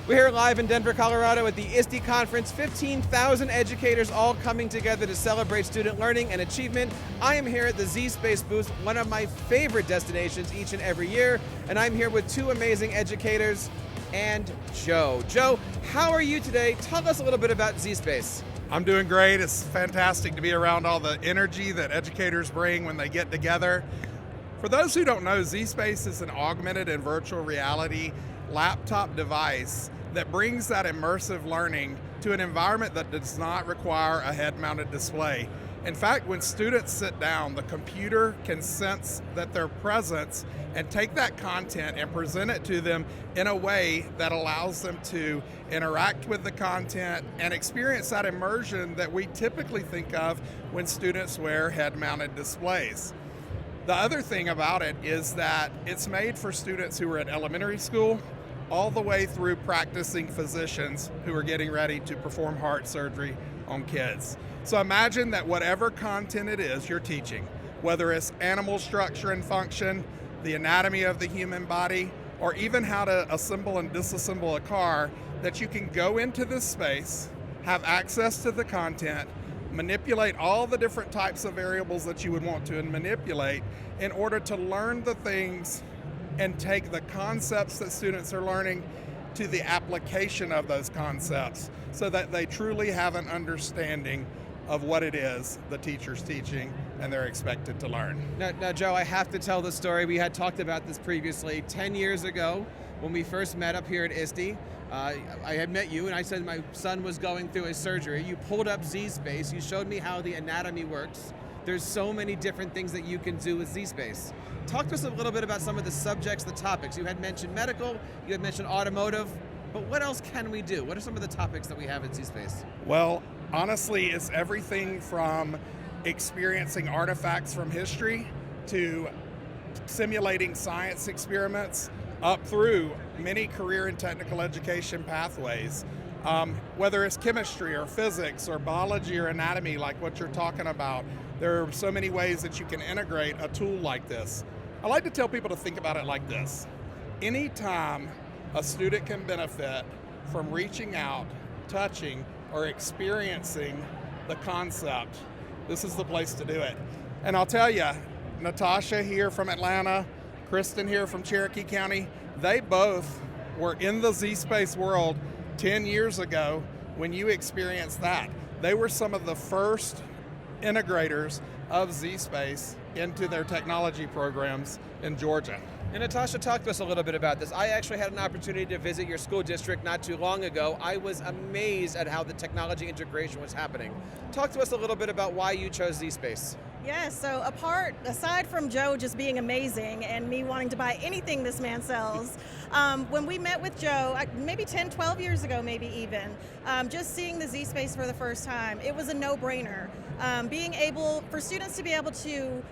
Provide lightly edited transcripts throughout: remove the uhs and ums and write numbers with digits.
We're here live in Denver, Colorado at the ISTE Conference, 15,000 educators all coming together to celebrate student learning and achievement. I am here at the zSpace booth, one of my favorite destinations each and every year, and I'm here with two amazing educators and Joe. Joe, how are you today? Tell us a little bit about zSpace. I'm doing great. It's fantastic to be around all the energy that educators bring when they get together. For those who don't know, zSpace is an augmented and virtual reality laptop device that brings that immersive learning to an environment that does not require a head-mounted display. In fact, when students sit down, the computer can sense that their presence and take that content and present it to them in a way that allows them to interact with the content and experience that immersion that we typically think of when students wear head-mounted displays. The other thing about it is that it's made for students who are at elementary school all the way through practicing physicians who are getting ready to perform heart surgery on kids. So imagine that whatever content it is you're teaching, whether it's animal structure and function, the anatomy of the human body, or even how to assemble and disassemble a car, that you can go into this space, have access to the content, manipulate all the different types of variables that you would want to manipulate in order to learn the things and take the concepts that students are learning to the application of those concepts so that they truly have an understanding of what it is the teacher's teaching and they're expected to learn. Now, Joe, I have to tell the story. We had talked about this previously. 10 years ago, when we first met up here at ISTE, I had met you and I said my son was going through his surgery. You pulled up zSpace, you showed me how the anatomy works. There's so many different things that you can do with zSpace. Talk to us a little bit about some of the subjects, the topics. You had mentioned medical, you had mentioned automotive, but what else can we do? What are some of the topics that we have at zSpace? Well, honestly, it's everything from experiencing artifacts from history to simulating science experiments up through many career and technical education pathways. Whether it's chemistry or physics or biology or anatomy, like what you're talking about, there are so many ways that you can integrate a tool like this. I like to tell people to think about it like this. Anytime a student can benefit from reaching out, touching, or experiencing the concept, this is the place to do it. And I'll tell you, Natasha here from Atlanta, Kristen here from Cherokee County, they both were in the zSpace world 10 years ago when you experienced that. They were some of the first integrators of zSpace into their technology programs in Georgia. And Natasha, talk to us a little bit about this. I actually had an opportunity to visit your school district not too long ago. I was amazed at how the technology integration was happening. Talk to us a little bit about why you chose zSpace. Yeah, so aside from Joe just being amazing and me wanting to buy anything this man sells, when we met with Joe, maybe 10, 12 years ago, maybe even, just seeing the zSpace for the first time, it was a no-brainer. Being able, for students to be able to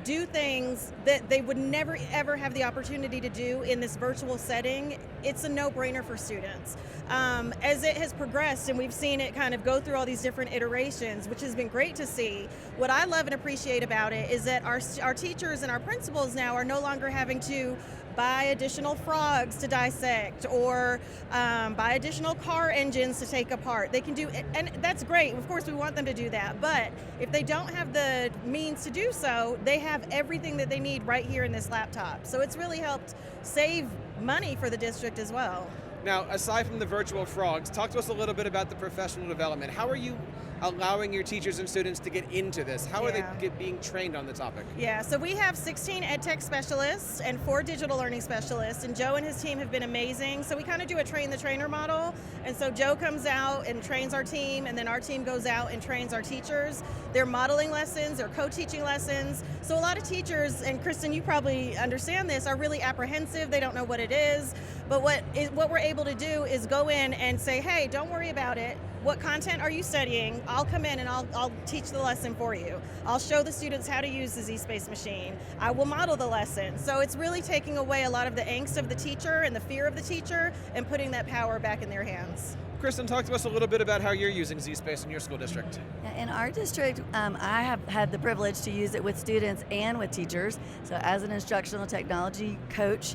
do things that they would never ever have the opportunity to do in this virtual setting, it's a no-brainer for students. As it has progressed and we've seen it kind of go through all these different iterations, which has been great to see, what I love and appreciate about it is that our teachers and our principals now are no longer having to buy additional frogs to dissect or buy additional car engines to take apart. They can do, and that's great. Of course, we want them to do that. But if they don't have the means to do so, they have everything that they need right here in this laptop. So it's really helped save money for the district as well. Now, aside from the virtual frogs, talk to us a little bit about the professional development. How are you allowing your teachers and students to get into this? How are they being trained on the topic? Yeah, so we have 16 ed tech specialists and 4 digital learning specialists, and Joe and his team have been amazing. So we kind of do a train the trainer model, and so Joe comes out and trains our team, and then our team goes out and trains our teachers. They're modeling lessons, they're co-teaching lessons. So a lot of teachers, and Kristen, you probably understand this, are really apprehensive. They don't know what it is. But what we're able to do is go in and say, hey, don't worry about it. What content are you studying? I'll come in and I'll teach the lesson for you. I'll show the students how to use the zSpace machine. I will model the lesson. So it's really taking away a lot of the angst of the teacher and the fear of the teacher and putting that power back in their hands. Kristen, talk to us a little bit about how you're using zSpace in your school district. In our district, I have had the privilege to use it with students and with teachers. So as an instructional technology coach,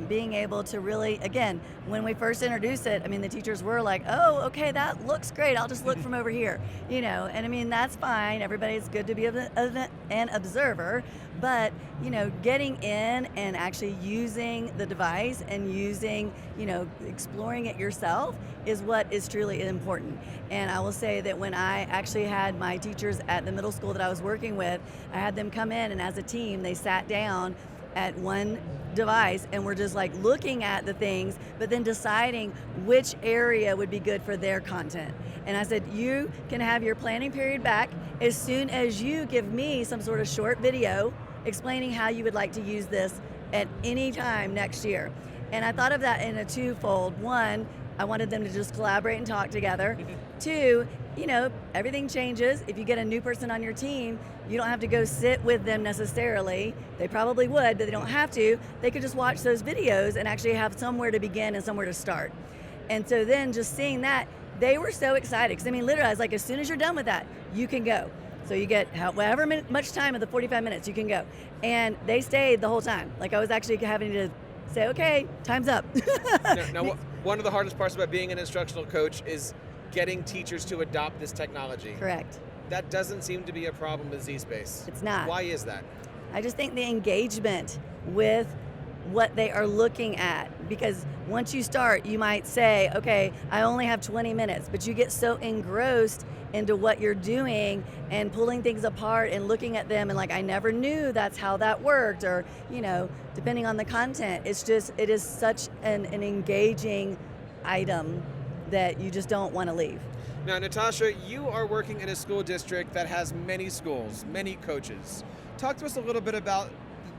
being able to really, again, when we first introduced it, I mean, the teachers were like, oh, okay, that looks great. I'll just look from over here, you know, and I mean, that's fine. Everybody's good to be an observer, but, you know, getting in and actually using the device and using, you know, exploring it yourself is what is truly important. And I will say that when I actually had my teachers at the middle school that I was working with, I had them come in, and as a team, they sat down at one device and we're just like looking at the things, but then deciding which area would be good for their content. And I said, you can have your planning period back as soon as you give me some sort of short video explaining how you would like to use this at any time next year. And I thought of that in a twofold. One, I wanted them to just collaborate and talk together. Two, you know, everything changes. If you get a new person on your team, you don't have to go sit with them necessarily. They probably would, but they don't have to. They could just watch those videos and actually have somewhere to begin and somewhere to start. And so then just seeing that, they were so excited. Because I mean, literally, I was like, as soon as you're done with that, you can go. So you get however much time of the 45 minutes you can go. And they stayed the whole time. Like I was actually having to say, okay, time's up. Now, one of the hardest parts about being an instructional coach is getting teachers to adopt this technology. Correct. That doesn't seem to be a problem with zSpace. It's not. Why is that? I just think the engagement with what they are looking at, because once you start, you might say, okay, I only have 20 minutes, but you get so engrossed into what you're doing and pulling things apart and looking at them and like, I never knew that's how that worked, or, you know, depending on the content, it is such an engaging item that you just don't want to leave. Now, Natasha, you are working in a school district that has many schools, many coaches. Talk to us a little bit about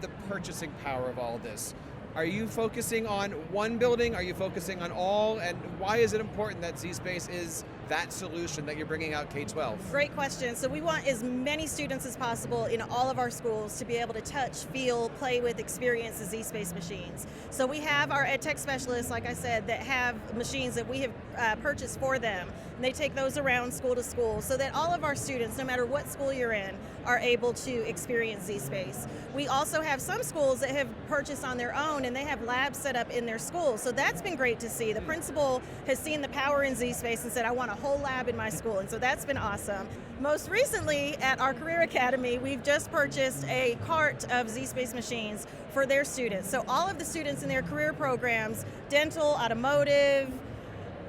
the purchasing power of all this. Are you focusing on one building? Are you focusing on all? And why is it important that zSpace is that solution that you're bringing out K-12? Great question. So we want as many students as possible in all of our schools to be able to touch, feel, play with, experience the zSpace machines. So we have our ed tech specialists, like I said, that have machines that we have purchased for them. And they take those around school to school so that all of our students, no matter what school you're in, are able to experience zSpace. We also have some schools that have purchased on their own and they have labs set up in their school. So that's been great to see. The principal has seen the power in zSpace and said, I want a whole lab in my school. And so that's been awesome. Most recently at our Career Academy, we've just purchased a cart of zSpace machines for their students. So all of the students in their career programs, dental, automotive,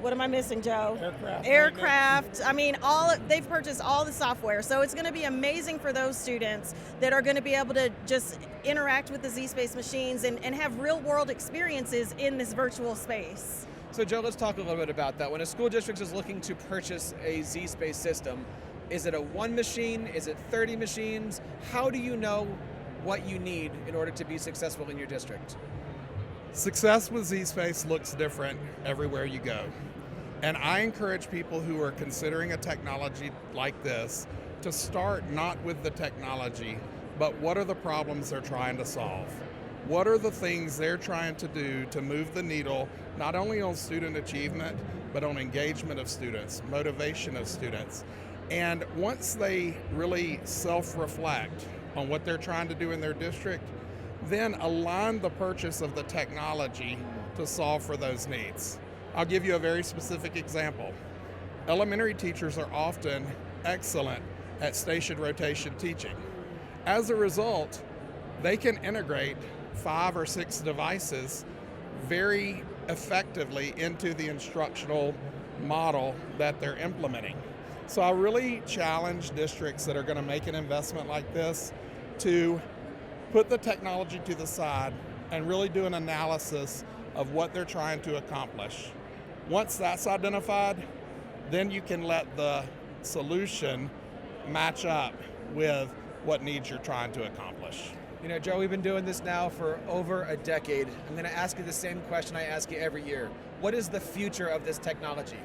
what am I missing, Joe? Aircraft. I mean, they've purchased all the software. So it's going to be amazing for those students that are going to be able to just interact with the zSpace machines and have real world experiences in this virtual space. So Joe, let's talk a little bit about that. When a school district is looking to purchase a zSpace system, is it a one machine? Is it 30 machines? How do you know what you need in order to be successful in your district? Success with zSpace looks different everywhere you go. And I encourage people who are considering a technology like this to start not with the technology, but what are the problems they're trying to solve? What are the things they're trying to do to move the needle, not only on student achievement, but on engagement of students, motivation of students. And once they really self-reflect on what they're trying to do in their district, then align the purchase of the technology to solve for those needs. I'll give you a very specific example. Elementary teachers are often excellent at station rotation teaching. As a result, they can integrate 5 or 6 devices very effectively into the instructional model that they're implementing. So I really challenge districts that are going to make an investment like this to put the technology to the side and really do an analysis of what they're trying to accomplish. Once that's identified, then you can let the solution match up with what needs you're trying to accomplish. You know, Joe, we've been doing this now for over a decade. I'm going to ask you the same question I ask you every year. What is the future of this technology?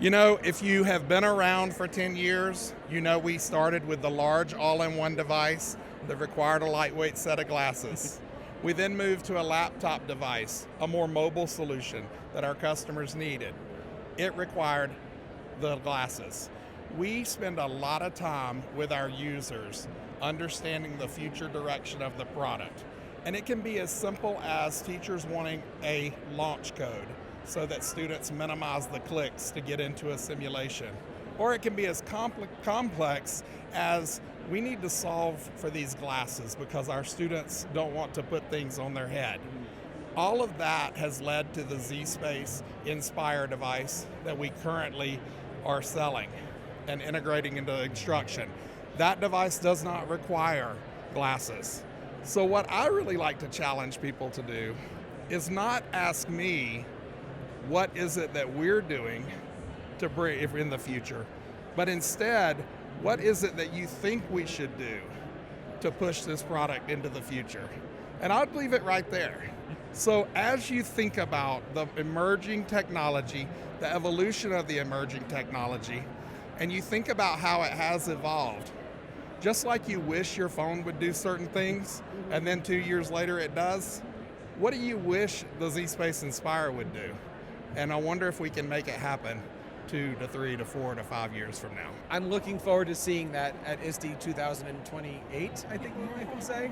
You know, if you have been around for 10 years, you know we started with the large all-in-one device that required a lightweight set of glasses. We then moved to a laptop device, a more mobile solution that our customers needed. it required the glasses. We spend a lot of time with our users understanding the future direction of the product. And it can be as simple as teachers wanting a launch code so that students minimize the clicks to get into a simulation. Or it can be as complex as we need to solve for these glasses because our students don't want to put things on their head. All of that has led to the zSpace Inspire device that we currently are selling and integrating into instruction. That device does not require glasses. So what I really like to challenge people to do is not ask me what is it that we're doing to bring in the future, but instead, what is it that you think we should do to push this product into the future? And I'd leave it right there. So as you think about the emerging technology, the evolution of the emerging technology, and you think about how it has evolved, just like you wish your phone would do certain things, and then 2 years later it does, what do you wish the zSpace Inspire would do? And I wonder if we can make it happen 2 to 3 to 4 to 5 years from now. I'm looking forward to seeing that at ISTE 2028, I think I can say.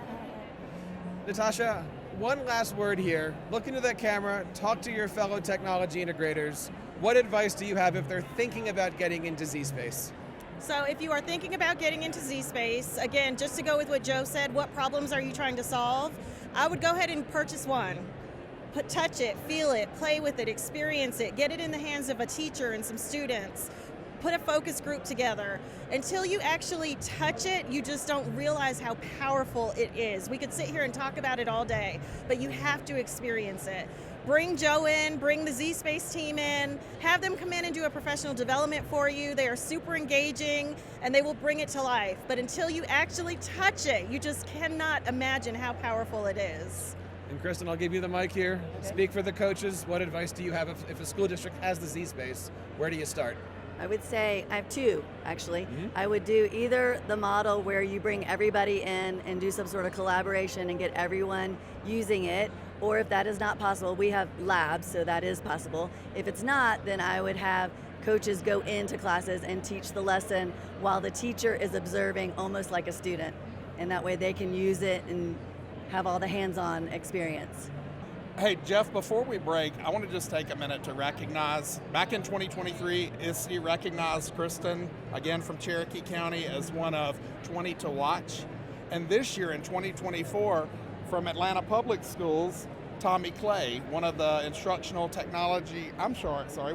Natasha, one last word here. Look into that camera, talk to your fellow technology integrators. What advice do you have if they're thinking about getting into zSpace? So if you are thinking about getting into zSpace, again, just to go with what Joe said, what problems are you trying to solve? I would go ahead and purchase one. Touch it, feel it, play with it, experience it, get it in the hands of a teacher and some students. Put a focus group together. Until you actually touch it, you just don't realize how powerful it is. We could sit here and talk about it all day, but you have to experience it. Bring Joe in, bring the zSpace team in, have them come in and do a professional development for you. They are super engaging and they will bring it to life. But until you actually touch it, you just cannot imagine how powerful it is. And Kristen, I'll give you the mic here. Okay. Speak for the coaches. What advice do you have if a school district has the zSpace? Where do you start? I would say, I have two, actually. I would do either the model where you bring everybody in and do some sort of collaboration and get everyone using it, or if that is not possible, we have labs, so that is possible. If it's not, then I would have coaches go into classes and teach the lesson while the teacher is observing almost like a student. And that way they can use it and have all the hands-on experience. Hey, Jeff, before we break, I want to just take a minute to recognize, back in 2023, ISTE recognized Kristen, again from Cherokee County, as one of 20 to watch. And this year in 2024, from Atlanta Public Schools, Tommy Clay, one of the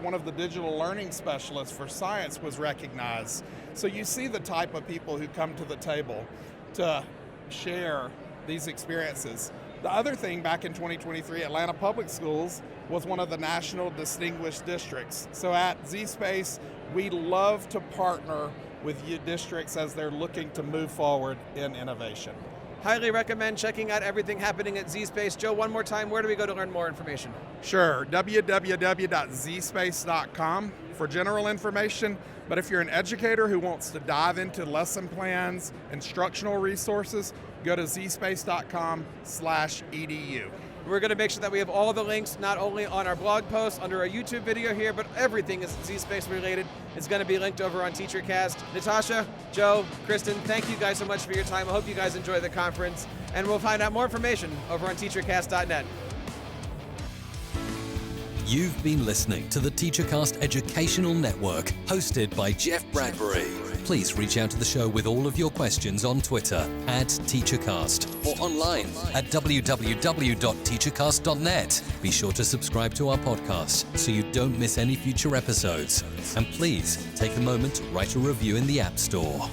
one of the digital learning specialists for science, was recognized. So you see the type of people who come to the table to share these experiences. The other thing, back in 2023, Atlanta Public Schools was one of the national distinguished districts. So at zSpace, we love to partner with districts as they're looking to move forward in innovation. Highly recommend checking out everything happening at zSpace. Joe, one more time, where do we go to learn more information? Sure, www.zspace.com for general information. But if you're an educator who wants to dive into lesson plans, instructional resources, go to zspace.com/edu. We're going to make sure that we have all the links, not only on our blog post, under our YouTube video here, but everything is zSpace related. It's going to be linked over on TeacherCast. Natasha, Joe, Kristen, thank you guys so much for your time. I hope you guys enjoy the conference, and we'll find out more information over on TeacherCast.net. You've been listening to the TeacherCast Educational Network, hosted by Jeff Bradbury. Please reach out to the show with all of your questions on Twitter @TeacherCast or online at www.teachercast.net. Be sure to subscribe to our podcast so you don't miss any future episodes. And please take a moment to write a review in the App Store.